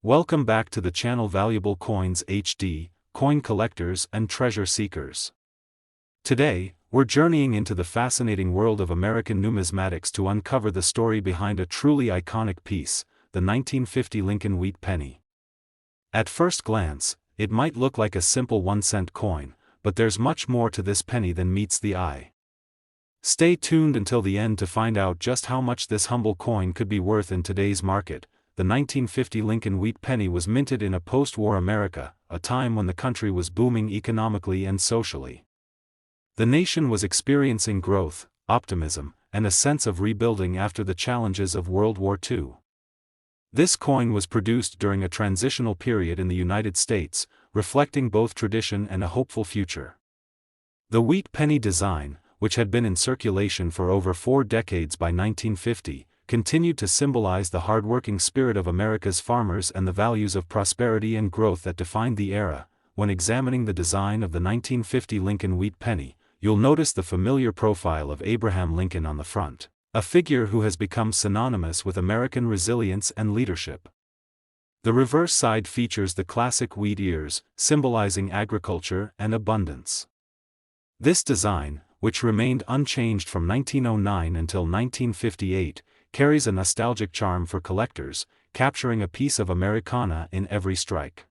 Welcome back to the channel Valuable Coins HD, coin collectors and treasure seekers. Today, we're journeying into the fascinating world of American numismatics to uncover the story behind a truly iconic piece, the 1950 Lincoln Wheat penny. At first glance, it might look like a simple 1-cent coin, but there's much more to this penny than meets the eye. Stay tuned until the end to find out just how much this humble coin could be worth in today's market. The 1950 Lincoln Wheat penny was minted in a post-war America, a time when the country was booming economically and socially. The nation was experiencing growth, optimism, and a sense of rebuilding after the challenges of World War II. This coin was produced during a transitional period in the United States, reflecting both tradition and a hopeful future. The wheat penny design, which had been in circulation for over 4 decades by 1950, continued to symbolize the hard-working spirit of America's farmers and the values of prosperity and growth that defined the era. When examining the design of the 1950 Lincoln Wheat penny, you'll notice the familiar profile of Abraham Lincoln on the front, a figure who has become synonymous with American resilience and leadership. The reverse side features the classic wheat ears, symbolizing agriculture and abundance. This design, which remained unchanged from 1909 until 1958, carries a nostalgic charm for collectors, capturing a piece of Americana in every strike.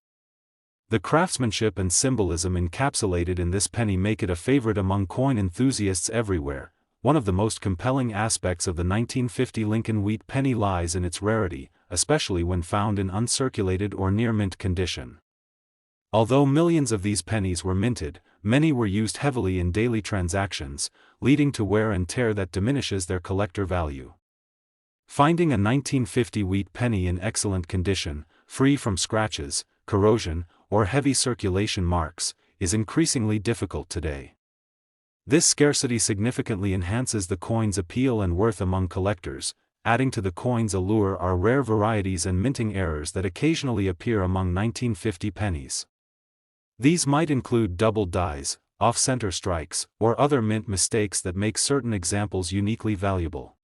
The craftsmanship and symbolism encapsulated in this penny make it a favorite among coin enthusiasts everywhere. One of the most compelling aspects of the 1950 Lincoln Wheat penny lies in its rarity, especially when found in uncirculated or near-mint condition. Although millions of these pennies were minted, many were used heavily in daily transactions, leading to wear and tear that diminishes their collector value. Finding a 1950 wheat penny in excellent condition, free from scratches, corrosion, or heavy circulation marks, is increasingly difficult today. This scarcity significantly enhances the coin's appeal and worth among collectors. Adding to the coin's allure are rare varieties and minting errors that occasionally appear among 1950 pennies. These might include double dies, off-center strikes, or other mint mistakes that make certain examples uniquely valuable.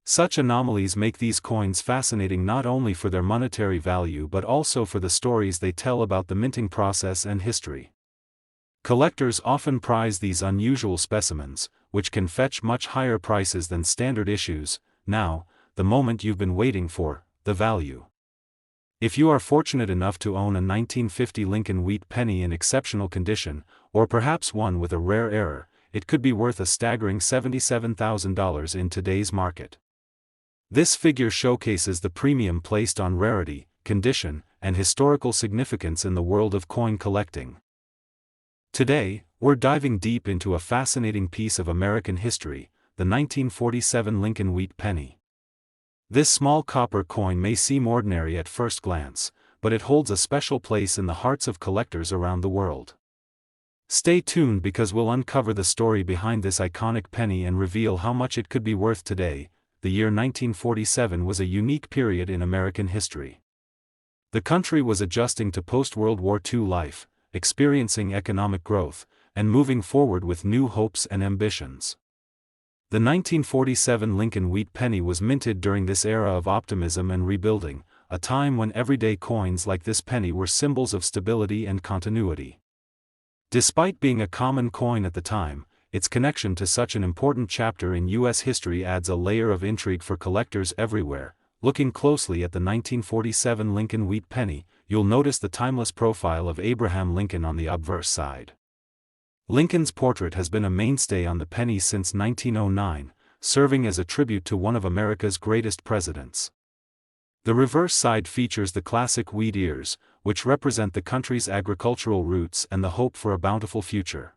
Such anomalies make these coins fascinating not only for their monetary value but also for the stories they tell about the minting process and history. Collectors often prize these unusual specimens, which can fetch much higher prices than standard issues. Now, the moment you've been waiting for, the value. If you are fortunate enough to own a 1950 Lincoln Wheat penny in exceptional condition, or perhaps one with a rare error, it could be worth a staggering $77,000 in today's market. This figure showcases the premium placed on rarity, condition, and historical significance in the world of coin collecting. Today, we're diving deep into a fascinating piece of American history, the 1947 Lincoln Wheat penny. This small copper coin may seem ordinary at first glance, but it holds a special place in the hearts of collectors around the world. Stay tuned because we'll uncover the story behind this iconic penny and reveal how much it could be worth today. The year 1947 was a unique period in American history. The country was adjusting to post-World War II life, experiencing economic growth, and moving forward with new hopes and ambitions. The 1947 Lincoln Wheat penny was minted during this era of optimism and rebuilding, a time when everyday coins like this penny were symbols of stability and continuity. Despite being a common coin at the time, its connection to such an important chapter in U.S. history adds a layer of intrigue for collectors everywhere. Looking closely at the 1947 Lincoln Wheat penny, you'll notice the timeless profile of Abraham Lincoln on the obverse side. Lincoln's portrait has been a mainstay on the penny since 1909, serving as a tribute to one of America's greatest presidents. The reverse side features the classic wheat ears, which represent the country's agricultural roots and the hope for a bountiful future.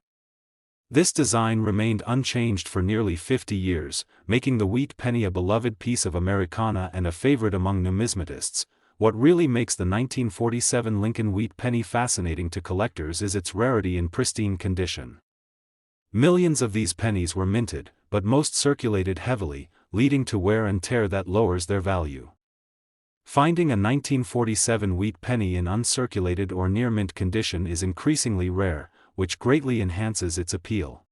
This design remained unchanged for nearly 50 years, making the wheat penny a beloved piece of Americana and a favorite among numismatists. What really makes the 1947 Lincoln Wheat penny fascinating to collectors is its rarity in pristine condition. Millions of these pennies were minted, but most circulated heavily, leading to wear and tear that lowers their value. Finding a 1947 wheat penny in uncirculated or near-mint condition is increasingly rare, which greatly enhances its appeal.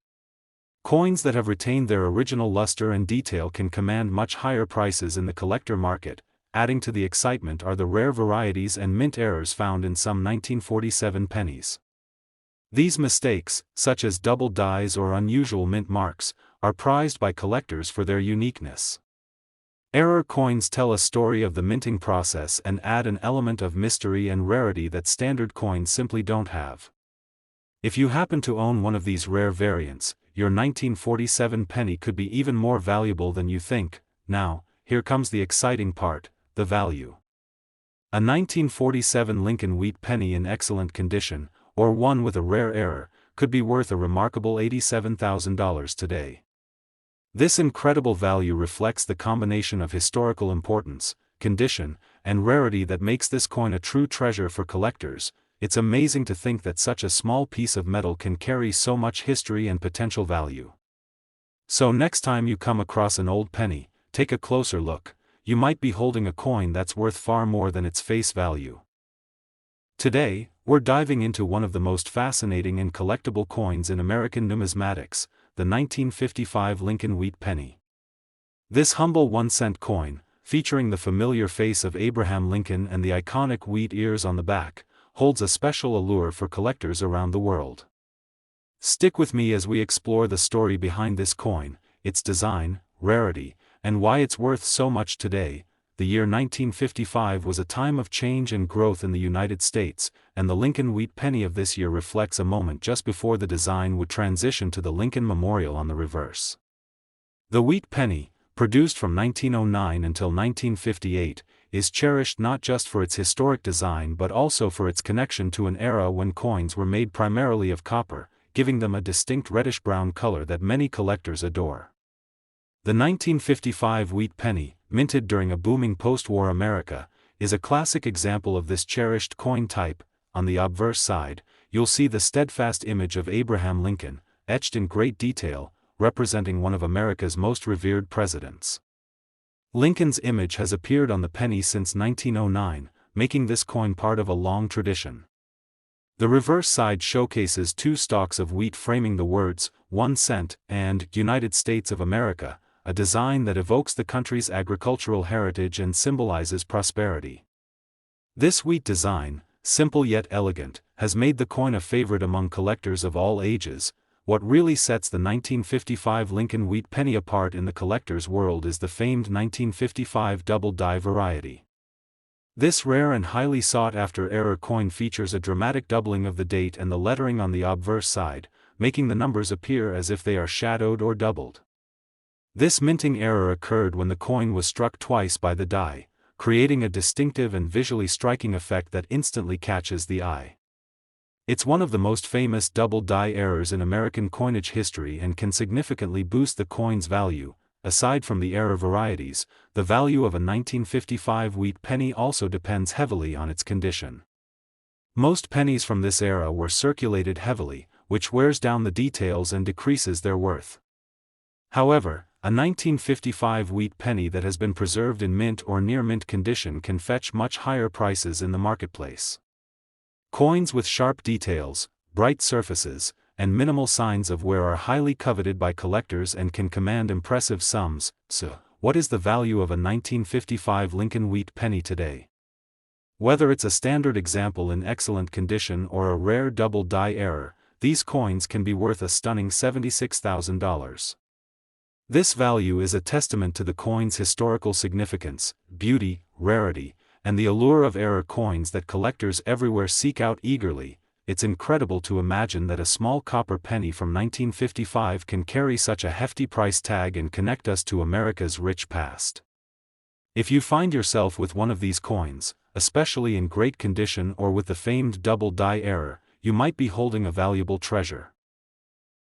Coins that have retained their original luster and detail can command much higher prices in the collector market. adding to the excitement are the rare varieties and mint errors found in some 1947 pennies. These mistakes, such as double dies or unusual mint marks, are prized by collectors for their uniqueness. Error coins tell a story of the minting process and add an element of mystery and rarity that standard coins simply don't have. If you happen to own one of these rare variants, your 1947 penny could be even more valuable than you think. Now, here comes the exciting part, the value. A 1947 Lincoln wheat penny in excellent condition, or one with a rare error, could be worth a remarkable $87,000 today. This incredible value reflects the combination of historical importance, condition, and rarity that makes this coin a true treasure for collectors. It's amazing to think that such a small piece of metal can carry so much history and potential value. So next time you come across an old penny, take a closer look. You might be holding a coin that's worth far more than its face value. Today, we're diving into one of the most fascinating and collectible coins in American numismatics, the 1955 Lincoln wheat penny. This humble 1-cent coin, featuring the familiar face of Abraham Lincoln and the iconic wheat ears on the back, holds a special allure for collectors around the world. Stick with me as we explore the story behind this coin, its design, rarity, and why it's worth so much today. The year 1955 was a time of change and growth in the United States, and the Lincoln wheat penny of this year reflects a moment just before the design would transition to the Lincoln Memorial on the reverse. The wheat penny, produced from 1909 until 1958, is cherished not just for its historic design but also for its connection to an era when coins were made primarily of copper, giving them a distinct reddish-brown color that many collectors adore. The 1955 wheat penny, minted during a booming post-war America, is a classic example of this cherished coin type. On the obverse side, you'll see the steadfast image of Abraham Lincoln, etched in great detail, representing one of America's most revered presidents. Lincoln's image has appeared on the penny since 1909, making this coin part of a long tradition. The reverse side showcases two stalks of wheat framing the words, 1 cent, and United States of America, a design that evokes the country's agricultural heritage and symbolizes prosperity. This wheat design, simple yet elegant, has made the coin a favorite among collectors of all ages. What really sets the 1955 Lincoln wheat penny apart in the collector's world is the famed 1955 double die variety. This rare and highly sought-after error coin features a dramatic doubling of the date and the lettering on the obverse side, making the numbers appear as if they are shadowed or doubled. This minting error occurred when the coin was struck twice by the die, creating a distinctive and visually striking effect that instantly catches the eye. It's one of the most famous double die errors in American coinage history and can significantly boost the coin's value. Aside from the error varieties, the value of a 1955 wheat penny also depends heavily on its condition. Most pennies from this era were circulated heavily, which wears down the details and decreases their worth. However, a 1955 wheat penny that has been preserved in mint or near mint condition can fetch much higher prices in the marketplace. Coins with sharp details, bright surfaces, and minimal signs of wear are highly coveted by collectors and can command impressive sums. So, what is the value of a 1955 Lincoln wheat penny today? Whether it's a standard example in excellent condition or a rare double die error, these coins can be worth a stunning $76,000. This value is a testament to the coin's historical significance, beauty, rarity, and the allure of error coins that collectors everywhere seek out eagerly. It's incredible to imagine that a small copper penny from 1955 can carry such a hefty price tag and connect us to America's rich past. If you find yourself with one of these coins, especially in great condition or with the famed double die error, you might be holding a valuable treasure.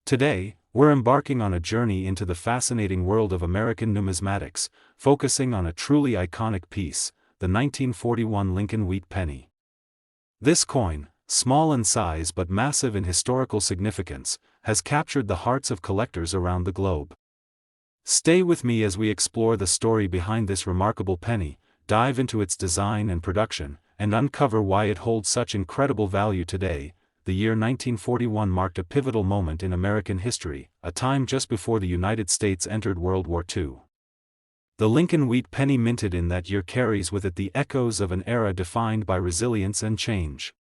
Today, we're embarking on a journey into the fascinating world of American numismatics, focusing on a truly iconic piece, the 1941 Lincoln wheat penny. This coin, small in size but massive in historical significance, has captured the hearts of collectors around the globe. Stay with me as we explore the story behind this remarkable penny, dive into its design and production, and uncover why it holds such incredible value today. The year 1941 marked a pivotal moment in American history, a time just before the United States entered World War II. The Lincoln wheat penny minted in that year carries with it the echoes of an era defined by resilience and change.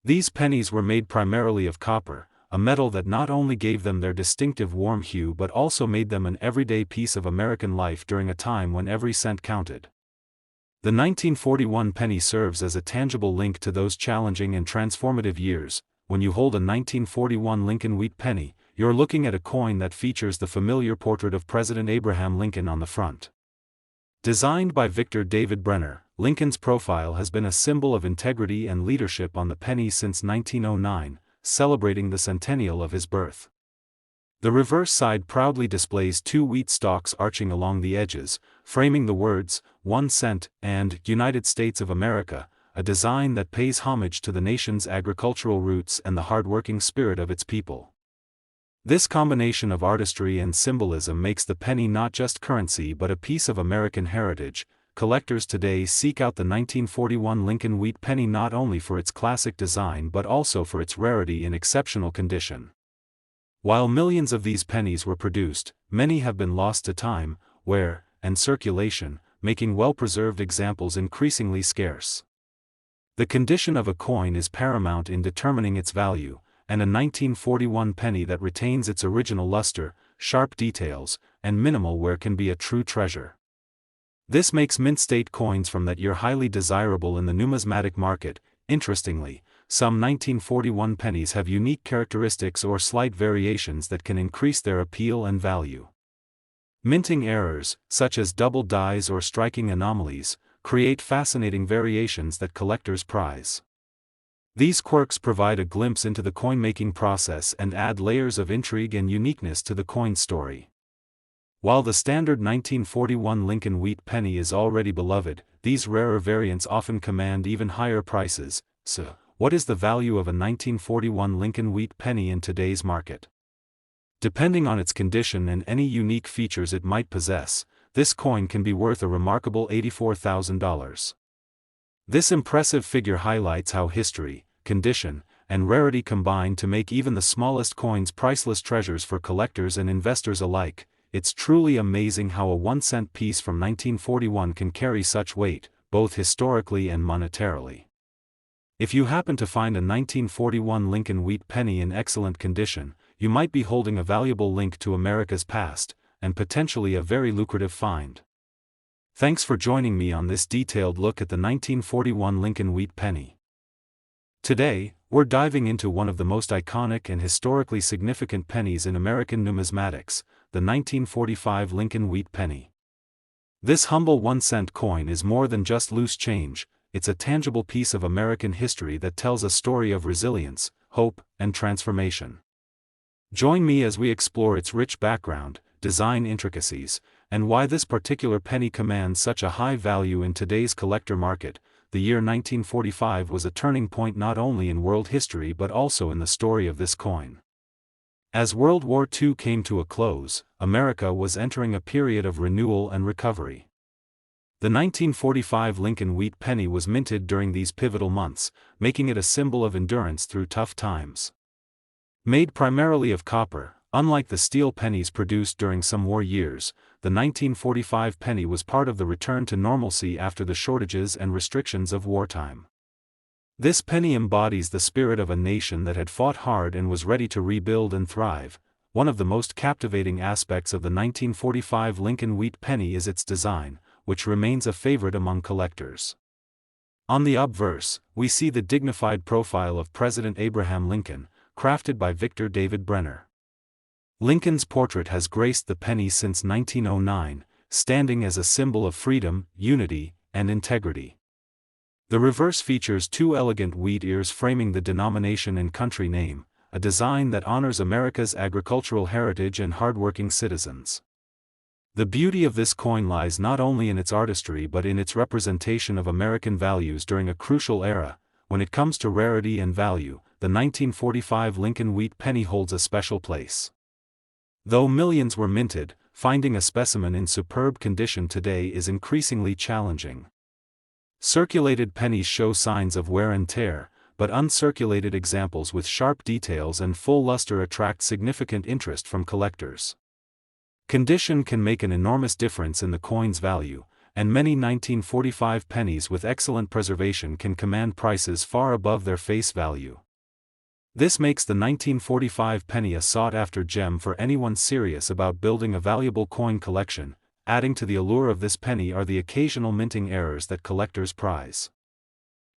These pennies were made primarily of copper, a metal that not only gave them their distinctive warm hue but also made them an everyday piece of American life during a time when every cent counted. The 1941 penny serves as a tangible link to those challenging and transformative years. When you hold a 1941 Lincoln wheat penny, you're looking at a coin that features the familiar portrait of President Abraham Lincoln on the front. Designed by Victor David Brenner, Lincoln's profile has been a symbol of integrity and leadership on the penny since 1909, celebrating the centennial of his birth. The reverse side proudly displays two wheat stalks arching along the edges, framing the words, 1 cent, and United States of America, a design that pays homage to the nation's agricultural roots and the hardworking spirit of its people. This combination of artistry and symbolism makes the penny not just currency but a piece of American heritage. Collectors today seek out the 1941 Lincoln wheat penny not only for its classic design but also for its rarity and exceptional condition. While millions of these pennies were produced, many have been lost to time, wear, and circulation, making well-preserved examples increasingly scarce. The condition of a coin is paramount in determining its value, and a 1941 penny that retains its original luster, sharp details, and minimal wear can be a true treasure. This makes mint state coins from that year highly desirable in the numismatic market. Interestingly, some 1941 pennies have unique characteristics or slight variations that can increase their appeal and value. Minting errors, such as double dies or striking anomalies, create fascinating variations that collectors prize. These quirks provide a glimpse into the coin-making process and add layers of intrigue and uniqueness to the coin's story. While the standard 1941 Lincoln wheat penny is already beloved, these rarer variants often command even higher prices. So, what is the value of a 1941 Lincoln wheat penny in today's market? Depending on its condition and any unique features it might possess, this coin can be worth a remarkable $84,000. This impressive figure highlights how history, condition, and rarity combine to make even the smallest coins priceless treasures for collectors and investors alike. It's truly amazing how a 1 cent piece from 1941 can carry such weight, both historically and monetarily. If you happen to find a 1941 Lincoln wheat penny in excellent condition, you might be holding a valuable link to America's past, and potentially a very lucrative find. Thanks for joining me on this detailed look at the 1941 Lincoln wheat penny. Today, we're diving into one of the most iconic and historically significant pennies in American numismatics, the 1945 Lincoln wheat penny. This humble 1 cent coin is more than just loose change. It's a tangible piece of American history that tells a story of resilience, hope, and transformation. Join me as we explore its rich background, design intricacies, and why this particular penny commands such a high value in today's collector market. The year 1945 was a turning point not only in world history but also in the story of this coin. As World War II came to a close, America was entering a period of renewal and recovery. The 1945 Lincoln wheat penny was minted during these pivotal months, making it a symbol of endurance through tough times. Made primarily of copper, unlike the steel pennies produced during some war years, the 1945 penny was part of the return to normalcy after the shortages and restrictions of wartime. This penny embodies the spirit of a nation that had fought hard and was ready to rebuild and thrive. One of the most captivating aspects of the 1945 Lincoln wheat penny is its design, which remains a favorite among collectors. On the obverse, we see the dignified profile of President Abraham Lincoln, crafted by Victor David Brenner. Lincoln's portrait has graced the penny since 1909, standing as a symbol of freedom, unity, and integrity. The reverse features two elegant wheat ears framing the denomination and country name, a design that honors America's agricultural heritage and hardworking citizens. The beauty of this coin lies not only in its artistry but in its representation of American values during a crucial era. When it comes to rarity and value, the 1945 Lincoln wheat penny holds a special place. Though millions were minted, finding a specimen in superb condition today is increasingly challenging. Circulated pennies show signs of wear and tear, but uncirculated examples with sharp details and full luster attract significant interest from collectors. Condition can make an enormous difference in the coin's value, and many 1945 pennies with excellent preservation can command prices far above their face value. This makes the 1945 penny a sought-after gem for anyone serious about building a valuable coin collection. Adding to the allure of this penny are the occasional minting errors that collectors prize.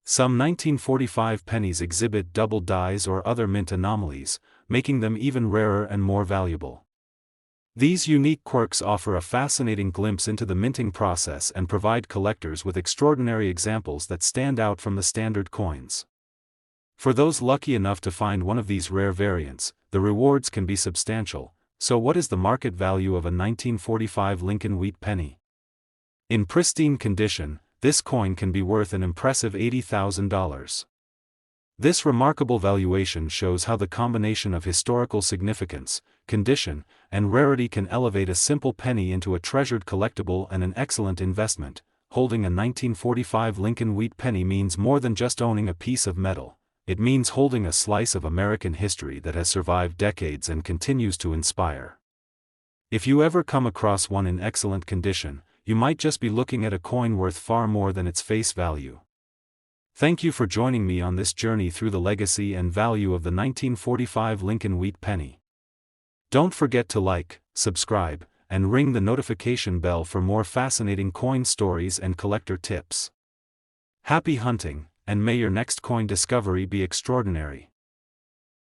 Some 1945 pennies exhibit double dies or other mint anomalies, making them even rarer and more valuable. These unique quirks offer a fascinating glimpse into the minting process and provide collectors with extraordinary examples that stand out from the standard coins. For those lucky enough to find one of these rare variants, the rewards can be substantial. So what is the market value of a 1945 Lincoln wheat penny? In pristine condition, this coin can be worth an impressive $80,000. This remarkable valuation shows how the combination of historical significance, condition, and rarity can elevate a simple penny into a treasured collectible and an excellent investment. Holding a 1945 Lincoln wheat penny means more than just owning a piece of metal. It means holding a slice of American history that has survived decades and continues to inspire. If you ever come across one in excellent condition, you might just be looking at a coin worth far more than its face value. Thank you for joining me on this journey through the legacy and value of the 1945 Lincoln wheat penny. Don't forget to like, subscribe, and ring the notification bell for more fascinating coin stories and collector tips. Happy hunting, and may your next coin discovery be extraordinary.